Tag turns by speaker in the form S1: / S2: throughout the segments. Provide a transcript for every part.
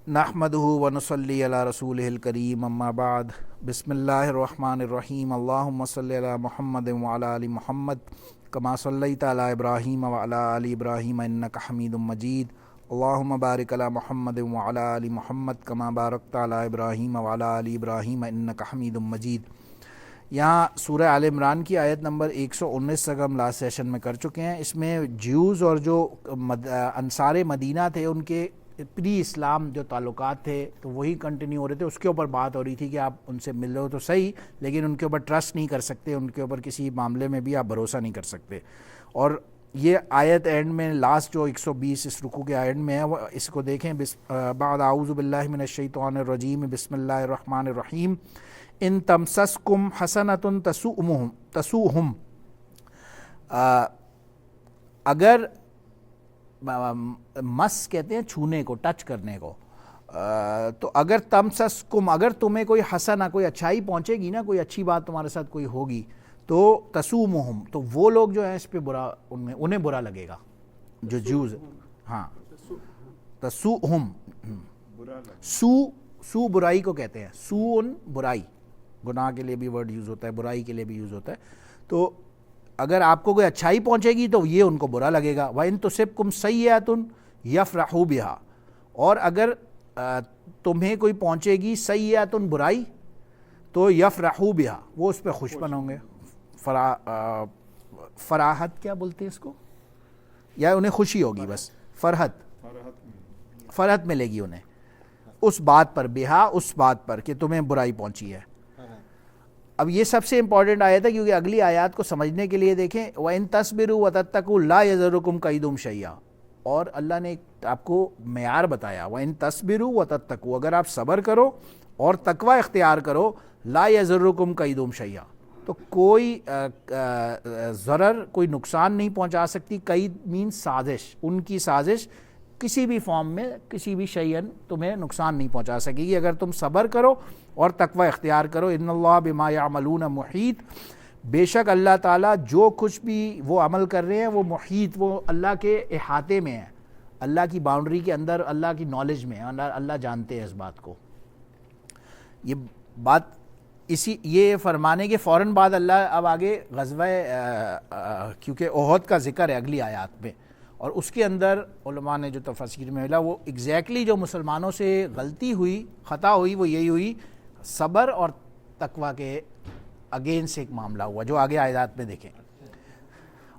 S1: نحمدہ ونصلی علی رسولہ الکریم اما بعد بسم اللہ الرحمن الرحیم اللہم صلی علی محمد وعلی آل محمد کما صلیت علی ابراہیم وعلی آل ابراہیم انک حمید مجید اللہم بارک علی محمد وعلی آل محمد کما بارکت علی ابراہیم وعلی آل ابراہیم انک حمید مجید۔ یہاں سورہ آل عمران کی آیت نمبر 119 تک ہم لاسٹ سیشن میں کر چکے ہیں۔ اس میں جیوز اور جو انصار مدینہ تھے ان کے پری اسلام جو تعلقات تھے تو وہی کنٹینیو ہو رہے تھے، اس کے اوپر بات ہو رہی تھی کہ آپ ان سے مل رہے ہو تو صحیح، لیکن ان کے اوپر ٹرسٹ نہیں کر سکتے، ان کے اوپر کسی معاملے میں بھی آپ بھروسہ نہیں کر سکتے۔ اور یہ آیت اینڈ میں لاسٹ جو 120 اس رکوع کے اینڈ میں ہے وہ اس کو دیکھیں، بعد اعوذ باللہ من الشیطان الرجیم بسم اللہ الرحمن الرحیم ان تمسسکم حسنۃ تسؤہم، اگر مس کہتے ہیں چھونے کو، ٹچ کرنے کو، تو اگر تمسسکم، اگر تمہیں کوئی حسنہ، کوئی اچھائی پہنچے گی نا، کوئی اچھی بات تمہارے ساتھ کوئی ہوگی تو تسومہم، تو وہ لوگ جو ہیں اس پہ برا، انہیں برا لگے گا، جو جوز، ہاں تسوہم، سو برائی کو کہتے ہیں، سوءن برائی، گناہ کے لیے بھی ورڈ یوز ہوتا ہے، برائی کے لیے بھی یوز ہوتا ہے۔ تو اگر آپ کو کوئی اچھائی پہنچے گی تو یہ ان کو برا لگے گا۔ وَإِن تُصِبْكُمْ سَيِّئَةٌ يَفْرَحُوا بِهَا، اور اگر تمہیں کوئی پہنچے گی سیئۃ برائی تو یفرحوا بها، وہ اس پہ خوشبن ہوں گے۔ فراحت کیا بولتے ہیں اس کو، یا انہیں خوشی ہوگی، بس فرحت ملے گی انہیں اس بات پر، بہا، اس بات پر کہ تمہیں برائی پہنچی ہے۔ اب یہ سب سے امپورٹنٹ آیت ہے کیونکہ اگلی آیات کو سمجھنے کے لیے دیکھیں، وَإِن تَصْبِرُوا وَتَتَّقُوا لَا يَضُرُّكُمْ كَيْدُهُمْ شَيْئًا، اور اللہ نے آپ کو معیار بتایا، وَإِن تَصْبِرُوا وَتَتَّقُوا، اگر آپ صبر کرو اور تقوی اختیار کرو، لَا يَضُرُّكُمْ كَيْدُهُمْ شَيْئًا، تو کوئی ضرر، کوئی نقصان نہیں پہنچا سکتی۔ قید مینس سازش، ان کی سازش کسی بھی فارم میں، کسی بھی شیئن تمہیں نقصان نہیں پہنچا سکے گی اگر تم صبر کرو اور تقوی اختیار کرو۔ ان اللہ بما یعملون محیط، بے شک اللہ تعالیٰ جو کچھ بھی وہ عمل کر رہے ہیں وہ محیط، وہ اللہ کے احاطے میں ہے، اللہ کی باؤنڈری کے اندر، اللہ کی نالج میں، اللہ جانتے ہیں اس بات کو۔ یہ بات یہ فرمانے کے فوراً بعد اللہ اب آگے غزوہ، کیونکہ احد کا ذکر ہے اگلی آیات میں، اور اس کے اندر علماء نے جو تفسیر میں ملا وہ ایگزیکٹلی جو مسلمانوں سے غلطی ہوئی، خطا ہوئی، وہ یہی ہوئی، صبر اور تقوی کے اگینسٹ ایک معاملہ ہوا جو آگے آیات میں دیکھیں۔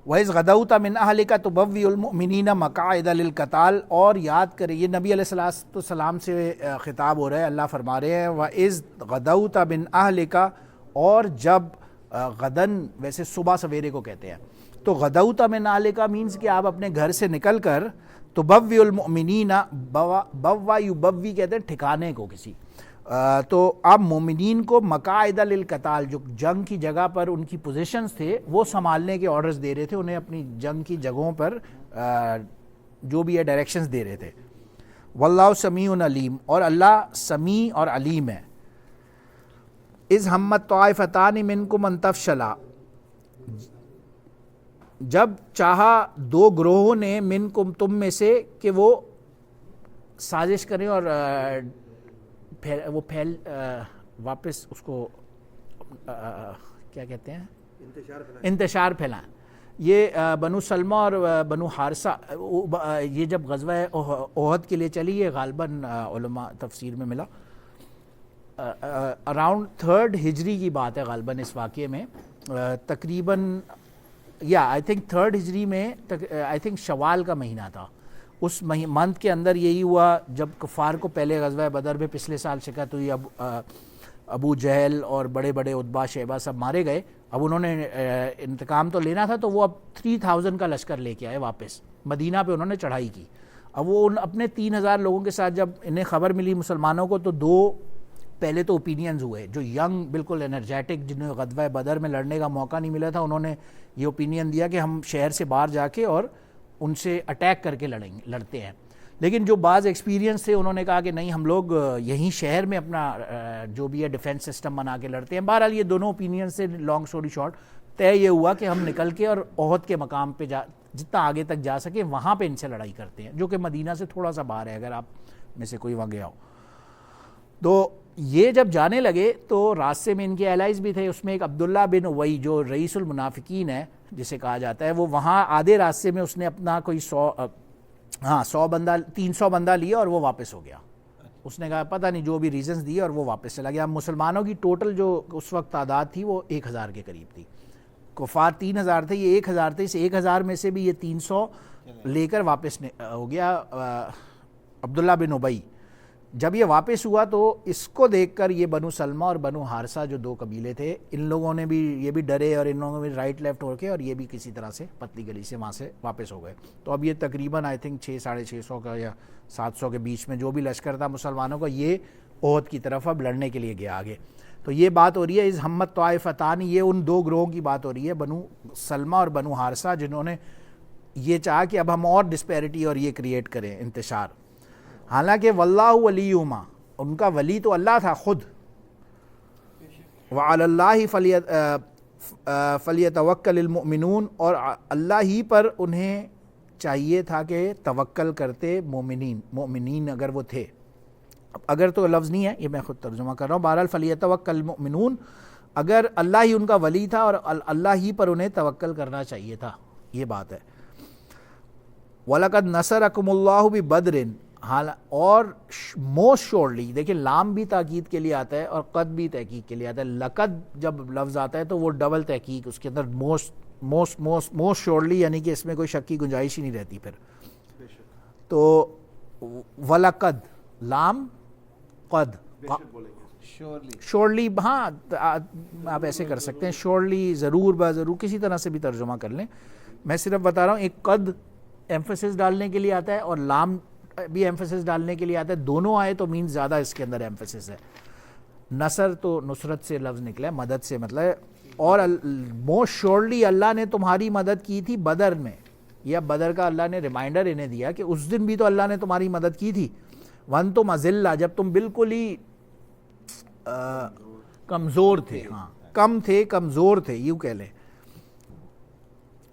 S1: وَإِذْ غَدَوْتَ مِنْ أَهْلِكَ تُبَوِّئُ الْمُؤْمِنِينَ مَقَاعِدَ لِلْقِتَالِ، اور یاد کریں، یہ نبی علیہ السلام سے خطاب ہو رہا ہے، اللہ فرما رہے ہیں وَإِذْ غَدَوْتَ مِنْ أَهْلِكَ، اور جب غدن ویسے صبح سویرے کو کہتے ہیں، تو غدوت من أهلِكَ مینس کہ آپ اپنے گھر سے نکل کر، تبوئ المؤمنین، بوا یبوی کہتے ہیں ٹھکانے کو کسی، تو آپ مومنین کو مقاعد للقتال، جو جنگ کی جگہ پر ان کی پوزیشنز تھے وہ سنبھالنے کے آرڈرز دے رہے تھے، انہیں اپنی جنگ کی جگہوں پر جو بھی ہے ڈائریکشنز دے رہے تھے۔ واللہ سمیع علیم، اور اللہ سمیع اور علیم ہے۔ اذ ہمت طائفتان منکم ان تفشلا، جب چاہا دو گروہوں نے منکم، تم میں سے، کہ وہ سازش کریں اور واپس اس کو کیا کہتے ہیں، انتشار پھیلائیں۔ یہ بنو سلمہ اور بنو حارثہ، یہ جب غزوہ احد کے لیے چلی، یہ غالباً علماء تفسیر میں ملا اراؤنڈ 3rd ہجری کی بات ہے غالباً اس واقعے میں، تقریباً آئی تھنک 3rd ہجری میں، آئی تھنک شوال کا مہینہ تھا، اس منتھ کے اندر یہی ہوا جب کفار کو پہلے غزوہ بدر میں پچھلے سال شکست ہوئی، ابو جہل اور بڑے بڑے عتبہ شیبہ سب مارے گئے، اب انہوں نے انتقام تو لینا تھا، تو وہ اب 3000 کا لشکر لے کے آئے واپس مدینہ پہ، انہوں نے چڑھائی کی۔ اب وہ اپنے 3000 لوگوں کے ساتھ جب انہیں خبر ملی مسلمانوں کو، تو دو پہلے تو اوپینینز ہوئے، جو ینگ بالکل انرجیٹک، جنہیں غزوہ بدر میں لڑنے کا موقع نہیں ملا تھا، انہوں نے یہ اوپینین دیا کہ ہم شہر سے باہر جا کے اور ان سے اٹیک کر کے لڑتے ہیں۔ لیکن جو بعض ایکسپیرینس تھے انہوں نے کہا کہ نہیں، ہم لوگ یہیں شہر میں اپنا جو بھی ہے ڈیفنس سسٹم بنا کے لڑتے ہیں۔ بہرحال یہ دونوں اوپینین سے لانگ سٹوری شارٹ طے یہ ہوا کہ ہم نکل کے اور احد کے مقام پہ جتنا آگے تک جا سکے وہاں پہ ان سے لڑائی کرتے ہیں، جو کہ مدینہ سے تھوڑا سا باہر ہے، اگر آپ میں سے کوئی وہاں گیا ہو. تو یہ جب جانے لگے تو راستے میں ان کے الائز بھی تھے, اس میں ایک عبداللہ بن ابی جو رئیس المنافقین ہے جسے کہا جاتا ہے, وہ وہاں آدھے راستے میں اس نے اپنا کوئی 100 بندہ 300 بندہ لیا اور وہ واپس ہو گیا. اس نے کہا پتہ نہیں جو بھی ریزنز دیے اور وہ واپس چلا گیا. مسلمانوں کی ٹوٹل جو اس وقت تعداد تھی وہ 1000 کے قریب تھی, کفار 3000 تھے, یہ 1000 تھے. اس 1000 میں سے بھی یہ 300 لے کر واپس ہو گیا عبداللہ بن ابی. جب یہ واپس ہوا تو اس کو دیکھ کر یہ بنو سلمہ اور بنو حارثہ جو 2 قبیلے تھے, ان لوگوں نے بھی, یہ بھی ڈرے اور ان لوگوں نے بھی رائٹ لیفٹ ہو کے, اور یہ بھی کسی طرح سے پتلی گلی سے وہاں سے واپس ہو گئے. تو اب یہ تقریباً آئی تھنک 600-650 کا یا 700 کے بیچ میں جو بھی لشکر تھا مسلمانوں کا, یہ احد کی طرف اب لڑنے کے لیے گیا آگے. تو یہ بات ہو رہی ہے از ہمت طائفتان, یہ ان 2 گروہوں کی بات ہو رہی ہے, بنو سلمہ اور بنو حارثہ, جنہوں نے یہ چاہا کہ اب ہم اور ڈسپیرٹی اور یہ کریٹ کریں, انتشار. حالانکہ واللہ ولیہما, ان کا ولی تو اللہ تھا خود. وعلی اللہ فلیتوکل المؤمنون, اور اللہ ہی پر انہیں چاہیے تھا کہ توکل کرتے مومنین اگر وہ تھے. اگر تو لفظ نہیں ہے, یہ میں خود ترجمہ کر رہا ہوں. بہرحال فلیتوکل المؤمنون, اگر اللہ ہی ان کا ولی تھا اور اللہ ہی پر انہیں توکل کرنا چاہیے تھا, یہ بات ہے. وَلَقَدْ نَصَرَكُمُ اللَّهُ بِبَدْرٍ, اور موسٹ شورلی, دیکھیں لام بھی تاکید کے لیے آتا ہے اور قد بھی تحقیق کے لیے آتا ہے. لقد جب لفظ آتا ہے تو وہ ڈبل تحقیق, اس کے اندر موسٹ شورلی, یعنی کہ اس میں کوئی شک کی گنجائش ہی نہیں رہتی پھر. تو وَلَقَدْ لام قد شورلی, ہاں آپ ایسے کر سکتے ہیں, شورلی ضرور ضرور کسی طرح سے بھی ترجمہ کر لیں. میں صرف بتا رہا ہوں ایک قد ایمفسس ڈالنے کے لیے آتا ہے اور لام بھی ایمفسس ڈالنے کے لیے آتا ہے. دونوں آئے تو مین زیادہ اس کے اندر ایمفسس ہے. نصر تو نصرت سے لفظ نکلا ہے, مدد سے مطلب ہے. اور موسٹ شورلی اللہ نے تمہاری مدد کی تھی بدر میں. یہ اب بدر کا اللہ نے ریمائنڈر انہیں دیا کہ اس دن بھی تو اللہ نے تمہاری مدد کی تھی. ون تم اذلہ, جب تم بالکل ہی کمزور تھے, ہاں کم تھے, کمزور تھے یوں کہہ لیں.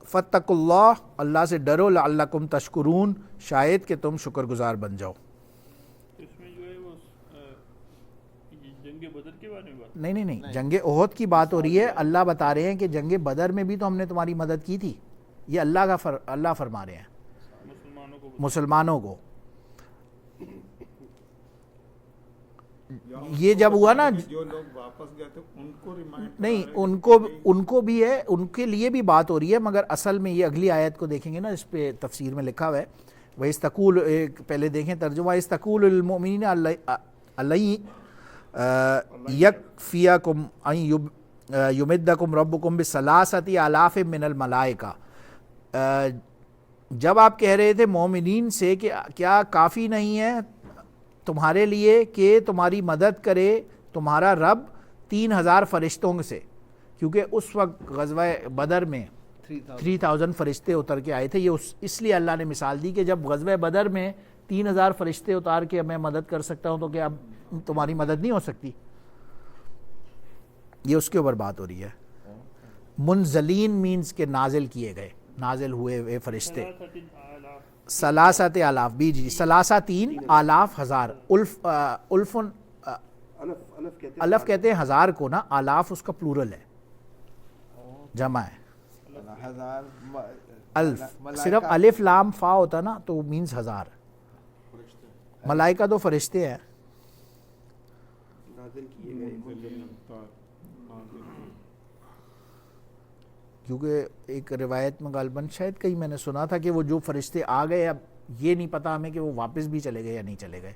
S1: فاتقوا اللہ, اللہ سے ڈرو, لعلکم تشکرون, شاید کہ تم شکر گزار بن جاؤ.
S2: اس میں جو ہے وہ جنگ بدر کے بارے میں بات
S1: نہیں, جنگ احد کی بات ہو رہی ہے. اللہ بتا رہے ہیں کہ جنگ بدر میں بھی تو ہم نے تمہاری مدد کی تھی. یہ اللہ فرما رہے ہیں مسلمانوں کو. یہ جب ہوا نا,
S3: جو لوگ واپس گئے تھے ان کو ریمائنڈ
S1: نہیں, ان کو بھی ہے, ان کے لیے بھی بات ہو رہی ہے, مگر اصل میں یہ اگلی آیت کو دیکھیں گے نا, اس پہ تفسیر میں لکھا ہوا ہے. وَإِسْتَقُولُ, پہلے دیکھیں ترجمہ, وَإِسْتَقُولُ لِلْمُؤْمِنِينَ أَلَّن يَكْفِيَكُمْ أَن يُمِدَّكُمْ رَبُّكُمْ بِثَلَاثَةِ آلَافٍ مِّنَ الْمَلَائِكَةِ, جب آپ کہہ رہے تھے مومنین سے کہ کیا کافی نہیں ہے تمہارے لیے کہ تمہاری مدد کرے تمہارا رب 3000 فرشتوں سے, کیونکہ اس وقت غزوہ بدر میں 3000 فرشتے اتر کے آئے تھے. یہ اس لیے اللہ نے مثال دی کہ جب غزوہ بدر میں 3000 فرشتے اتار کے میں مدد کر سکتا ہوں تو کیا اب تمہاری مدد نہیں ہو سکتی. یہ اس کے اوپر بات ہو رہی ہے. منزلین مینز کے نازل کیے گئے, نازل ہوئے فرشتے. ثلاثت آلاف, جی ثلاثہ 3 آلاف ہزار. الف کہتے ہیں ہزار کو نا, آلاف اس کا پلورل ہے, جمع ہے. الف صرف الف لام فا ہوتا نا تو مینز ہزار. ملائکہ تو فرشتے ہیں. کیونکہ ایک روایت میں غالباً شاید کہیں میں نے سنا تھا کہ وہ جو فرشتے آ گئے, اب یہ نہیں پتا ہمیں کہ وہ واپس بھی چلے گئے یا نہیں چلے گئے.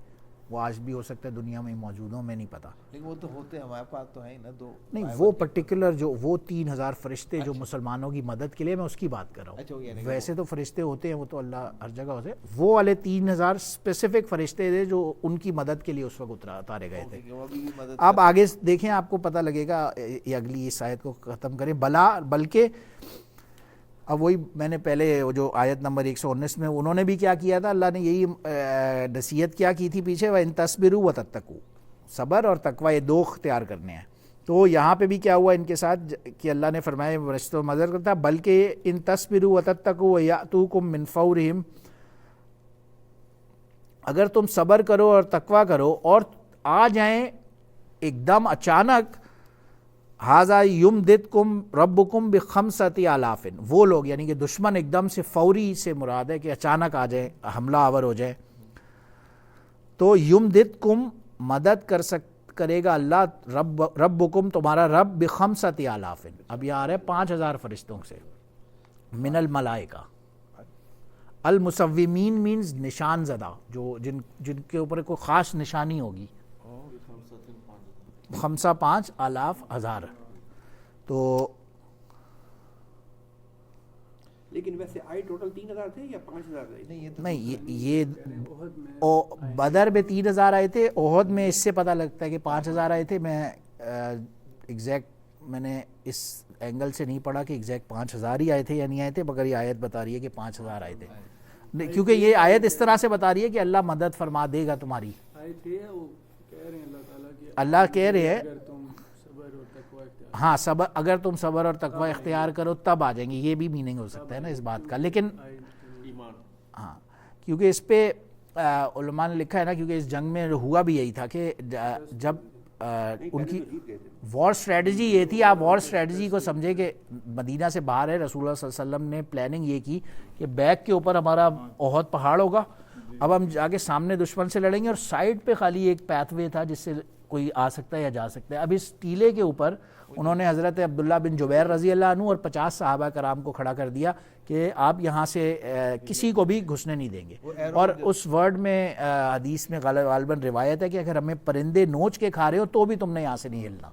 S1: وہ آج بھی ہو سکتا ہے دنیا میں موجود ہوں, میں نہیں پتا.
S4: لیکن وہ تو ہوتے ہیں ہمارے پاس تو ہیں نا دو.
S1: نہیں, وہ پرٹیکولر جو وہ 3000 فرشتے جو مسلمانوں کی مدد کے لیے, میں اس کی بات کر رہا ہوں. ویسے تو فرشتے ہوتے ہیں, وہ تو اللہ ہر جگہ ہوتے ہیں. وہ والے 3000 اسپیسیفک فرشتے تھے جو ان کی مدد کے لیے اس وقت اتارے گئے تھے. آپ آگے دیکھیں, آپ کو پتہ لگے گا. یہ اگلی اس آیت کو ختم کریں. بلکہ اب وہی میں نے پہلے جو آیت نمبر 119 میں انہوں نے بھی کیا کیا تھا, اللہ نے یہی نصیحت کیا کی تھی پیچھے, وَإِن تَصْبِرُوا وَتَتَّقُوا, صبر اور تقوی یہ 2 اختیار کرنے ہیں. تو یہاں پہ بھی کیا ہوا ان کے ساتھ کہ اللہ نے فرمایا رشتہ مدد کرتا, بلکہ ان تَصْبِرُوا وَتَتَّقُوا وَيَأْتُوكُم مِّن فَوْرِهِمْ اگر تم صبر کرو اور تقوی کرو اور آ جائیں ایک دم اچانک، ہاذا یمددکم ربکم بخمسۃ آلاف، وہ لوگ یعنی کہ دشمن ایک دم سے فوری سے مراد ہے کہ اچانک آ جائے، حملہ آور ہو جائے، تو یمددکم مدد کرے گا اللہ ربکم تمہارا رب بخمسۃ آلاف، اب یہ آ رہا ہے 5000 فرشتوں سے، من الملائکہ، المصومین مینز نشان زدہ، جو جن کے اوپر کوئی خاص نشانی ہوگی، 5,000 تو
S5: لیکن ویسے آئے ٹوٹل 3,000 تھے یا 5,000 تھے؟
S1: نہیں، یہ بدر میں 3,000 آئے تھے، احد میں اس سے پتہ لگتا ہے کہ 5,000 آئے تھے، میں ایگزیکٹ میں نے اس اینگل سے نہیں پڑھا کہ ایگزیکٹ 5,000 ہی آئے تھے یا نہیں آئے تھے، مگر یہ آیت بتا رہی ہے کہ 5,000 آئے تھے، کیونکہ یہ آیت اس طرح سے بتا رہی ہے کہ اللہ مدد فرما دے گا تمہاری،
S2: آئے تھے وہ کہہ رہے ہیں اللہ تعالیٰ کہ
S1: اللہ کہہ رہے ہیں
S2: اگر تم صبر اور تقوی اختیار
S1: ہاں صبر، اگر تم صبر اور تقوی اختیار کرو تب آ جائیں گے، یہ بھی میننگ ہو سکتا ہے نا اس بات کا، لیکن
S5: ایمان،
S1: ہاں کیونکہ اس پہ علماء نے لکھا ہے نا، کیونکہ اس جنگ میں ہوا بھی یہی تھا کہ جب ان کی وار اسٹریٹجی یہ تھی، آپ وار اسٹریٹجی کو سمجھے کہ مدینہ سے باہر ہے، رسول اللہ صلی اللہ علیہ وسلم نے پلاننگ یہ کی کہ بیک کے اوپر ہمارا احد پہاڑ ہوگا، اب ہم جا کے سامنے دشمن سے لڑیں گے، اور سائڈ پہ خالی ایک پیتھ وے تھا جس سے کوئی آ سکتا ہے یا جا سکتا ہے، اب اس ٹیلے کے اوپر انہوں نے حضرت عبداللہ بن جبیر رضی اللہ عنہ اور 50 صحابہ کرام کو کھڑا کر دیا کہ آپ یہاں سے کسی کو بھی گھسنے نہیں دیں گے، اور اس ورڈ میں حدیث میں غالباً روایت ہے کہ اگر ہمیں پرندے نوچ کے کھا رہے ہو تو بھی تم نے یہاں سے نہیں ہلنا،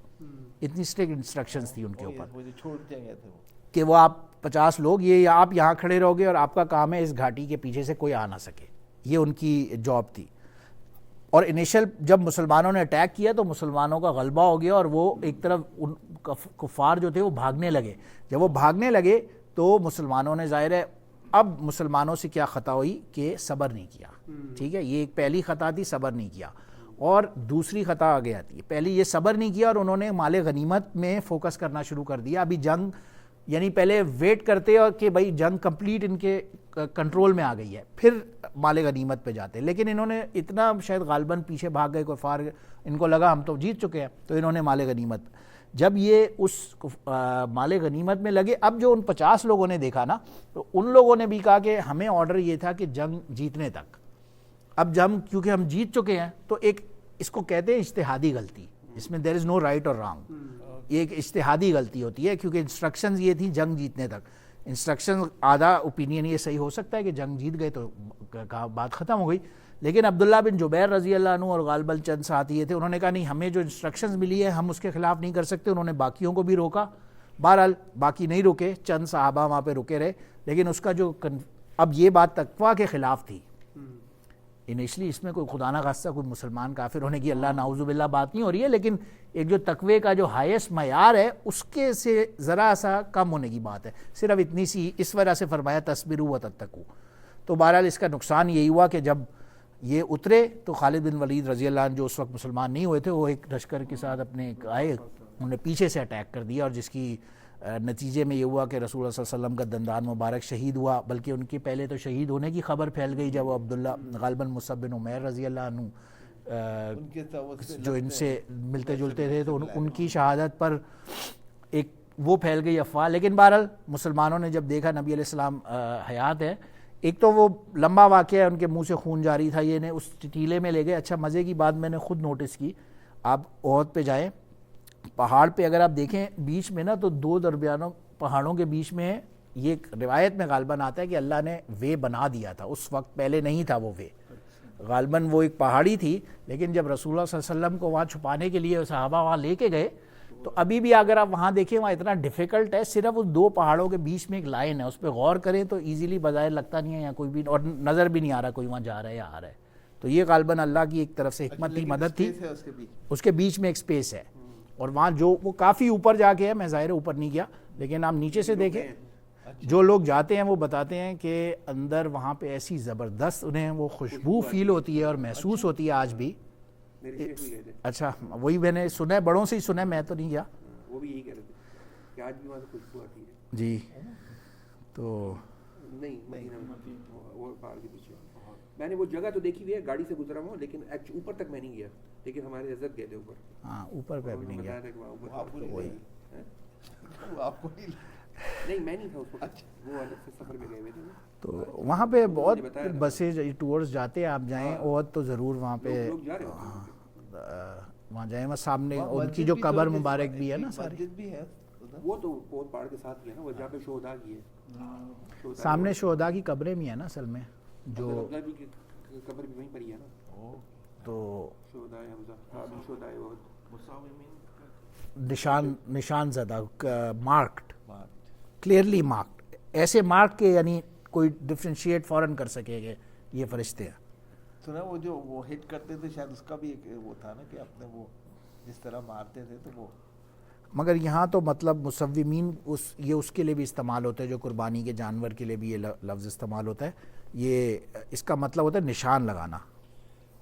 S1: اتنی اسٹرکٹ انسٹرکشنز تھی ان کے اوپر
S4: مجھے چھوڑ دیا گیا تھا
S1: کہ وہ آپ 50 لوگ، یہ آپ یہاں کھڑے رہو گے اور آپ کا کام ہے اس گھاٹی کے پیچھے سے کوئی آ نہ سکے، یہ ان کی جاب تھی، اور انیشل جب مسلمانوں نے اٹیک کیا تو مسلمانوں کا غلبہ ہو گیا، اور وہ ایک طرف ان کفار جو تھے وہ بھاگنے لگے، جب وہ بھاگنے لگے تو مسلمانوں نے ظاہر ہے اب مسلمانوں سے کیا خطا ہوئی کہ صبر نہیں کیا، ٹھیک ہے، یہ ایک پہلی خطا تھی، صبر نہیں کیا، اور دوسری خطا آگے آتی ہے، پہلی یہ صبر نہیں کیا اور انہوں نے مال غنیمت میں فوکس کرنا شروع کر دیا، ابھی جنگ یعنی پہلے ویٹ کرتے اور کہ بھائی جنگ کمپلیٹ ان کے کنٹرول میں آ گئی ہے پھر مال غنیمت پہ جاتے، لیکن انہوں نے اتنا شاید غالباً پیچھے بھاگ گئے کفار، ان کو لگا ہم تو جیت چکے ہیں، تو انہوں نے مال غنیمت، جب یہ اس مال غنیمت میں لگے، اب جو ان 50 لوگوں نے دیکھا نا تو ان لوگوں نے بھی کہا کہ ہمیں آرڈر یہ تھا کہ جنگ جیتنے تک، اب جب کیونکہ ہم جیت چکے ہیں تو ایک اس کو کہتے ہیں اجتہادی غلطی، اس میں دیر از نو رائٹ اور رانگ، یہ ایک اجتہادی غلطی ہوتی ہے، کیونکہ انسٹرکشنز یہ تھی جنگ جیتنے تک، انسٹرکشن آدھا اوپینین یہ صحیح ہو سکتا ہے کہ جنگ جیت گئے تو بات ختم ہو گئی، لیکن عبداللہ بن جبیر رضی اللہ عنہ اور غالباً چند ساتھی یہ تھے، انہوں نے کہا نہیں ہمیں جو انسٹرکشنز ملی ہے ہم اس کے خلاف نہیں کر سکتے، انہوں نے باقیوں کو بھی روکا، بہرحال باقی نہیں رکے، چند صحابہ وہاں پہ رکے رہے، لیکن اس کا جو اب یہ بات تقویٰ کے خلاف تھی، انیشلی اس میں کوئی خدا نہ خواستہ کوئی مسلمان کافر ہونے کی اللہ نعوذ باللہ بات نہیں ہو رہی ہے، لیکن ایک جو تقوی کا جو ہائیسٹ معیار ہے اس کے سے ذرا سا کم ہونے کی بات ہے، صرف اتنی سی، اس وجہ سے فرمایا تصبروا وتتقوا، تو بہرحال اس کا نقصان یہی ہوا کہ جب یہ اترے تو خالد بن ولید رضی اللہ عنہ جو اس وقت مسلمان نہیں ہوئے تھے، وہ ایک لشکر کے ساتھ اپنے آئے، انہوں نے پیچھے سے اٹیک کر دیا، اور جس کی نتیجے میں یہ ہوا کہ رسول اللہ صلی اللہ علیہ وسلم کا دندان مبارک شہید ہوا، بلکہ ان کے پہلے تو شہید ہونے کی خبر پھیل گئی جب عبداللہ غالباً مصعب بن عمیر رضی اللہ عنہ جو ان سے ملتے جلتے تھے تو ان کی شہادت پر ایک وہ پھیل گئی افواہ، لیکن بہرحال مسلمانوں نے جب دیکھا نبی علیہ السلام حیات ہے، ایک تو وہ لمبا واقعہ ہے، ان کے منہ سے خون جاری تھا، یہ نے اس ٹیلے میں لے گئے، اچھا مزے کی بات میں نے خود نوٹس کی، آپ احد پہ جائیں پہاڑ پہ اگر آپ دیکھیں بیچ میں نا تو دو درمیانوں پہاڑوں کے بیچ میں، یہ روایت میں غالباً آتا ہے کہ اللہ نے وے بنا دیا تھا، اس وقت پہلے نہیں تھا وہ وے، غالباً وہ ایک پہاڑی تھی، لیکن جب رسول اللہ صلی اللہ علیہ وسلم کو وہاں چھپانے کے لیے صحابہ وہاں لے کے گئے تو ابھی بھی اگر آپ وہاں دیکھیں وہاں اتنا ڈیفیکلٹ ہے، صرف اس دو پہاڑوں کے بیچ میں ایک لائن ہے، اس پہ غور کریں تو ایزیلی بظاہر لگتا نہیں ہے یا کوئی بھی، اور نظر بھی نہیں آ رہا کوئی وہاں جا رہا ہے یا آ رہا ہے، تو یہ غالباً اللہ کی ایک طرف سے حکمت تھی، مدد تھی، اس کے بیچ میں ایک سپیس ہے، اور وہاں جو وہ کافی اوپر جا کے ہے، میں ظاہر اوپر نہیں گیا، لیکن آپ نیچے سے دیکھیں جو لوگ جاتے ہیں وہ بتاتے ہیں کہ اندر وہاں پہ ایسی زبردست انہیں وہ خوشبو فیل ہوتی ہے اور محسوس ہوتی ہے آج بھی، اچھا وہی میں نے سنا ہے، بڑوں سے ہی سنا ہے، میں تو نہیں گیا،
S5: وہ بھی یہی کہہ رہے تھے کہ آج بھی وہاں سے خوشبو آتی ہے
S1: جی، تو
S5: نہیں مدینہ وہ پہاڑ کے پیچھے میں نے وہ جگہ تو دیکھی ہوئی ہے, گاڑی سے گزرا ہوں, لیکن اوپر تک میں نہیں گیا, لیکن ہمارے حضرت گئے تھے اوپر.
S1: ہاں اوپر پہ بھی نہیں گیا.
S5: بتایا تھا کہ وہاں اوپر
S4: آپ کو نہیں
S1: وہی.
S4: وہ آپ کو نہیں
S5: نہیں, میں نہیں تھا اس وقت, وہ الگ سے سفر میں گئے ہوئے تھے.
S1: تو وہاں پہ بہت
S5: نے بتایا تھا.
S1: بسیں ٹورز جاتے ہیں, آپ جائیں اور تو ضرور وہاں پہ
S5: لوگ جا رہے ہوتے ہیں.
S1: وہاں جائیں, وہاں سامنے
S4: وہاں
S1: ان کی
S4: مسجد
S1: جو
S4: بھی تو
S1: قبر
S4: ہے،
S1: مبارک بھی ہے نا ساری,
S4: مسجد بھی ہے ادھر.
S5: وہ تو بہت پہاڑ کے ساتھ ہی ہے نا, وہ جہاں پہ شہداء کی ہے. شہداء
S1: سامنے شہداء کی قبریں بھی ہیں نا اصل میں, جو
S5: حمزہ بھی کی قبر بھی وہیں پر ہی ہے نا.
S1: تو
S5: شہداء حمزہ, ابھی شہداء وہ
S1: نشان زدہ, مارکڈ, کلیئرلی مارکڈ, ایسے مارک کے یعنی کوئی ڈفرینشیٹ فوراً کر سکے کہ یہ فرشتے ہیں.
S4: سنا وہ جو وہ ہٹ کرتے تھے شاید اس کا بھی ایک وہ تھا نا کہ اپنے وہ جس طرح مارتے تھے تو وہ.
S1: مگر یہاں تو مطلب مصومین یہ اس کے لیے بھی استعمال ہوتا ہے, جو قربانی کے جانور کے لیے بھی یہ لفظ استعمال ہوتا ہے. یہ اس کا مطلب ہوتا ہے نشان لگانا.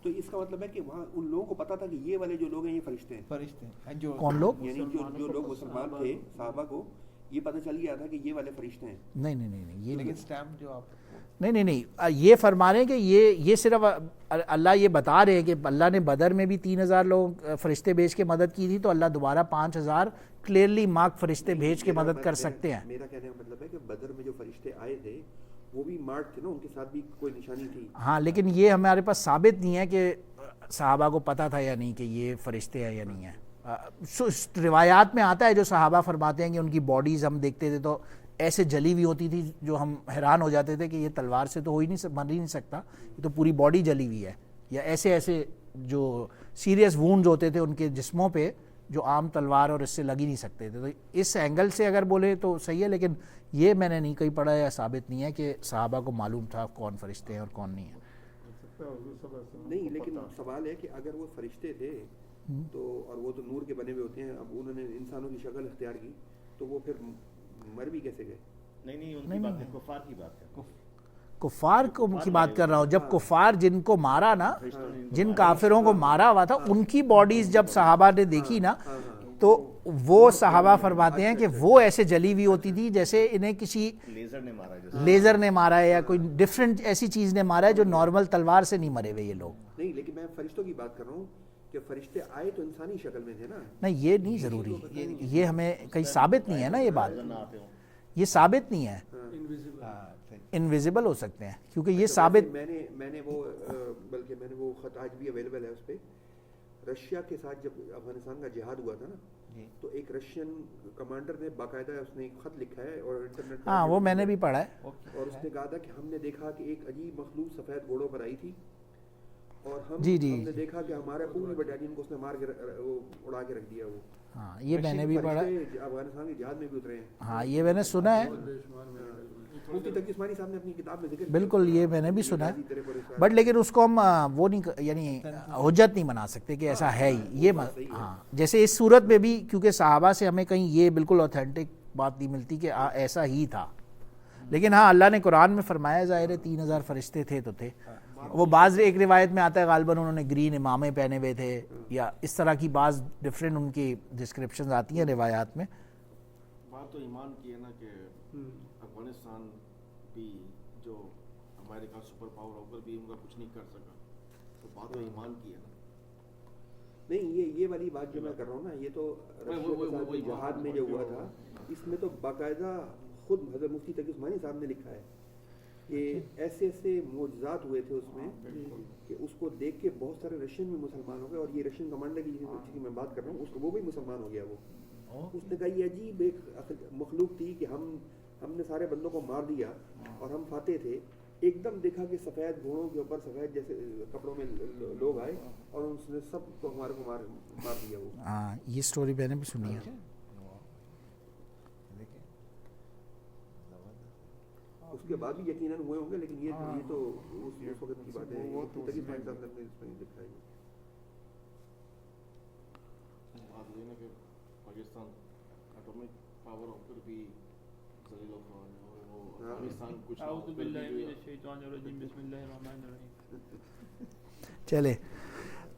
S5: تو اس کا مطلب ہے کہ وہاں ان لوگوں کو پتا تھا کہ یہ والے جو لوگ ہیں یہ فرشتے ہیں.
S4: فرشتے ہیں جو
S1: کون لوگ؟
S5: یعنی جو لوگ مسلمان تھے صحابہ کو یہ پتہ چل گیا تھا کہ یہ والے فرشتے ہیں.
S1: نہیں یہ
S4: لیکن اسٹیمپ جو آپ
S1: نہیں, یہ فرما رہے ہیں کہ یہ صرف اللہ یہ بتا رہے ہیں کہ اللہ نے بدر میں بھی 3000 لوگ فرشتے بھیج کے مدد کی تھی, تو اللہ دوبارہ 5000 کلیئرلی مارک فرشتے بھیج کے مدد کر سکتے ہیں.
S5: میرا کہنے کا مطلب ہے کہ بدر میں جو فرشتے آئے تھے وہ بھی مارک تھے نا, ان کے ساتھ بھی کوئی نشانی تھی.
S1: ہاں, لیکن یہ ہمارے پاس ثابت نہیں ہے کہ صحابہ کو پتہ تھا یا نہیں کہ یہ فرشتے ہیں یا نہیں ہیں. روایات میں آتا ہے جو صحابہ فرماتے ہیں کہ ان کی باڈیز ہم دیکھتے تھے تو ایسے جلی ہوئی ہوتی تھی جو ہم حیران ہو جاتے تھے کہ یہ تلوار سے تو مر ہی نہیں سکتا, یہ تو پوری باڈی جلی ہوئی ہے. یا ایسے جو سیریس وونڈز ہوتے تھے ان کے جسموں پہ جو عام تلوار اور اس سے لگ ہی نہیں سکتے تھے. تو اس اینگل سے اگر بولے تو صحیح ہے, لیکن یہ میں نے نہیں کہیں پڑھا یا ثابت نہیں ہے کہ صحابہ کو معلوم تھا کون فرشتے ہیں اور کون نہیں ہیں.
S5: نہیں, لیکن سوال ہے کہ اگر وہ فرشتے تھے تو, اور وہ تو نور کے بنے ہوئے ہوتے ہیں, اب انہوں نے انسانوں کی شکل اختیار کی تو وہ پھر مر بھی کیسے گئے؟
S6: نہیں ان کی بات ہے, کفار کی بات ہے.
S1: کفار کی بات کر رہا ہوں. جب کفار جن کو مارا نا, جن کافروں کو مارا ہوا تھا, ان کی باڈیز جب صحابہ نے دیکھی نا تو وہ صحابہ فرماتے ہیں کہ وہ ایسے جلی ہوئی ہوتی تھی جیسے انہیں کسی لیزر نے مارا ہے یا کوئی ڈفرینٹ ایسی چیز نے مارا ہے, جو نارمل تلوار سے نہیں مرے ہوئے یہ لوگ.
S5: نہیں, لیکن میں فرشتوں کی بات کر رہا ہوں کہ فرشتے آئے تو انسانی شکل میں تھے نا.
S1: نہیں, یہ نہیں ضروری, یہ ہمیں کہیں ثابت نہیں ہے نا, یہ بات یہ ثابت نہیں ہے. انویزیبل ہو سکتے ہیں کیونکہ یہ ثابت.
S5: میں نے وہ بلکہ میں نے وہ خط آج بھی اویلیبل ہے اس پہ. رشیا کے ساتھ جب افغانستان کا جہاد ہوا تھا نا, تو ایک رشین کمانڈر نے باقاعدہ اس نے ایک خط لکھا ہے اور انٹرنیٹ,
S1: ہاں وہ میں نے بھی پڑھا ہے,
S5: اور اس نے کہا تھا کہ ہم نے دیکھا کہ ایک عجیب مخلوق سفید گھوڑوں پر آئی تھی, اور ہم نے دیکھا کہ ہمارا پوری بٹالین کو اس نے مار کے اڑا کے رکھ دیا. وہ
S1: ہاں یہ میں نے بھی پڑھا ہے,
S5: افغانستان کے جہاد میں بھی اترے ہیں.
S1: ہاں یہ میں نے سنا ہے,
S5: مفتی تقی عثمانی صاحب نے اپنی کتاب میں ذکر,
S1: بالکل یہ میں نے بھی سنا ہے, بٹ لیکن اس کو ہم وہ نہیں, یعنی حجت نہیں بنا سکتے کہ ایسا ہے ہی یہ. ہاں جیسے اس صورت میں بھی, کیونکہ صحابہ سے ہمیں کہیں یہ بالکل اوتھینٹک بات نہیں ملتی کہ ایسا ہی تھا, لیکن ہاں اللہ نے قرآن میں فرمایا ظاہر ہے 3000 فرشتے تھے تو تھے. وہ بعض ایک روایت میں آتا ہے غالباً انہوں نے گرین امامے پہنے ہوئے تھے, یا اس طرح کی بعض ڈفرینٹ ان کی ڈسکرپشنز آتی ہیں روایات میں.
S6: بات تو ایمان کی ہے نا کہ افغانستان بھی جو امریکہ سپر پاور ہو کر بھی ان کا کچھ نہیں کر سکا, تو بات تو ایمان کی ہے نا.
S5: نہیں, یہ والی بات جو میں کر رہا ہوں نا, یہ تو جہاد میں جو ہوا تھا, اس میں تو باقاعدہ خود حضرت مفتی تقی عثمانی صاحب نے لکھا ہے کہ ایسے معجزات ہوئے تھے اس میں کہ اس کو دیکھ کے بہت سارے رشین بھی مسلمان ہو گئے. اور یہ رشین کمانڈر کی جس کی میں بات کر رہا ہوں, وہ بھی مسلمان ہو گیا. وہ اس نے کہا یہ عجیب ایک مخلوق تھی کہ ہم نے سارے بندوں کو مار دیا اور ہم فاتح تھے, ایک دم دیکھا کہ سفید گھوڑوں کے اوپر سفید جیسے کپڑوں میں لوگ آئے اور اس نے سب کو ہمارے کو مار دیا. وہ
S1: ہاں یہ سٹوری میں نے بھی سنی ہے.
S5: اس کے بعد بھی یقیناً ہوئے ہوں گے, لیکن یہ تو اس وقت کی بات ہے. وہ تو تقریباً صاحب نے اس میں لکھا ہے.
S6: بات یہ ہے کہ پاکستان ایٹمک پاور ہو کر بھی ذلیل و خوار ہے, اور وہ افغانستان کچھ
S2: اعوذ باللہ من الشیطان الرجیم, بسم اللہ الرحمن الرحیم.
S1: چلے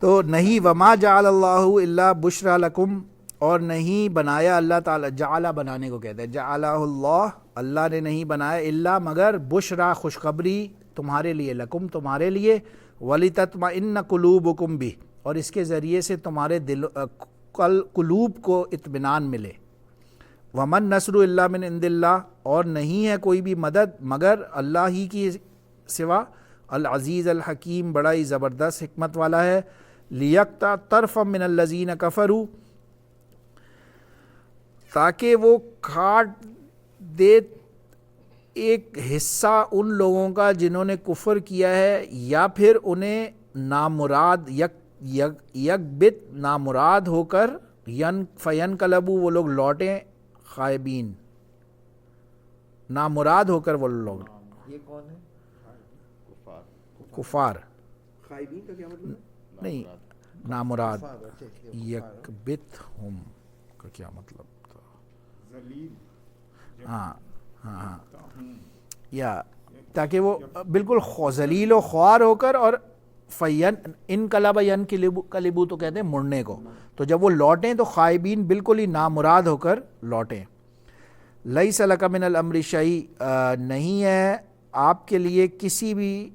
S1: تو نہیں, وما جعل اللہ الا بشرا لکم, اور نہیں بنایا اللہ تعالیٰ, جعلہ بنانے کو کہتے ہیں, جعلہ اللہ, اللہ نے نہیں بنایا, الا مگر بشرا خوشخبری تمہارے لیے، لکم تمہارے لیے، وَلِتَطْمَئِنَّ قُلُوبُكُمْ بِهِ اور اس کے ذریعے سے تمہارے قلوب کو اطمینان ملے. وَمَن نَّصْرُ إِلَّا مِنْ عِنْدِ اللَّهِ اور نہیں ہے کوئی بھی مدد مگر اللہ ہی کی سوا. العزیز الحکیم بڑا ہی زبردست حکمت والا ہے. لِيَقْطَعَ طَرْفًا مِّنَ الَّذِينَ كَفَرُوا تاکہ وہ کاٹ دے ایک حصہ ان لوگوں کا جنہوں نے کفر کیا ہے، یا پھر انہیں نامراد یک بت نامراد ہو کر فینقلبوا وہ لوگ لوٹیں خائبین، نامراد ہو کر وہ لوگ.
S4: یہ کون ہے؟
S1: کفار
S5: خائبین کا کیا مطلب ہے؟
S1: نہیں، نامراد. یک بت ہم کا کیا مطلب تھا؟
S3: ذلیل
S1: ہاں ہاں ہاں، یا تاکہ وہ بالکل ذلیل و خوار ہو کر، اور فین انقلب ینقلبوا تو کہتے ہیں مڑنے کو، تو جب وہ لوٹیں تو خائبین بالکل ہی نامراد ہو کر لوٹیں. لیس لک من الامر شیء نہیں ہے آپ کے لیے کسی بھی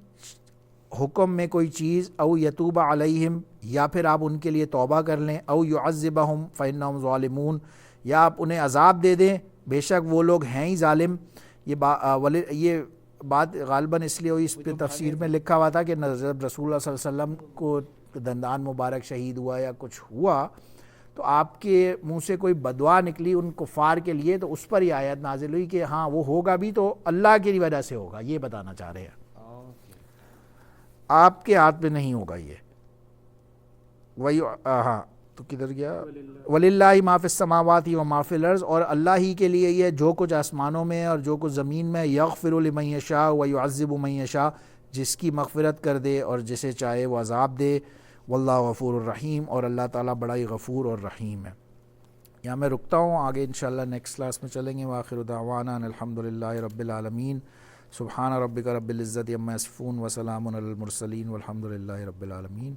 S1: حکم میں کوئی چیز. او یتوب علیہم یا پھر آپ ان کے لیے توبہ کر لیں. او یعذبہم فانہم ظالمون یا آپ انہیں عذاب دے دیں بے شک وہ لوگ ہیں ہی ظالم. یہ بات غالباً اس لیے ہوئی، اس پہ تفسیر میں لکھا ہوا تھا کہ جب رسول اللہ صلی اللہ علیہ وسلم کو دندان مبارک شہید ہوا یا کچھ ہوا تو آپ کے منہ سے کوئی بدعا نکلی ان کفار کے لیے، تو اس پر یہ آیت نازل ہوئی کہ ہاں وہ ہوگا بھی تو اللہ کی وجہ سے ہوگا. یہ بتانا چاہ رہے ہیں آپ کے ہاتھ میں نہیں ہوگا یہ. وہی ہاں تو کدھر گیا؟ وَلِلَّهِ مَا فِي السَّمَاوَاتِ وَمَا فِي الْأَرْضِ اور اللہ ہی کے لیے یہ جو کچھ آسمانوں میں اور جو کچھ زمین میں. يَغْفِرُ لِمَن يَشَاءُ وَيُعَذِّبُ مَن يَشَاءُ جس کی مغفرت کر دے اور جسے چاہے وہ عذاب دے. واللہ غفور الرحیم اور اللہ تعالیٰ بڑا ہی غفور اور رحیم ہے. یہاں میں رکتا ہوں، آگے انشاءاللہ نیکسٹ کلاس میں چلیں گے. وآخر دعوانا ان الحمدللہ رب العالمین. سبحان ربک رب العزت عما یصفون وسلام علی المرسلین والحمدللہ رب العالمین.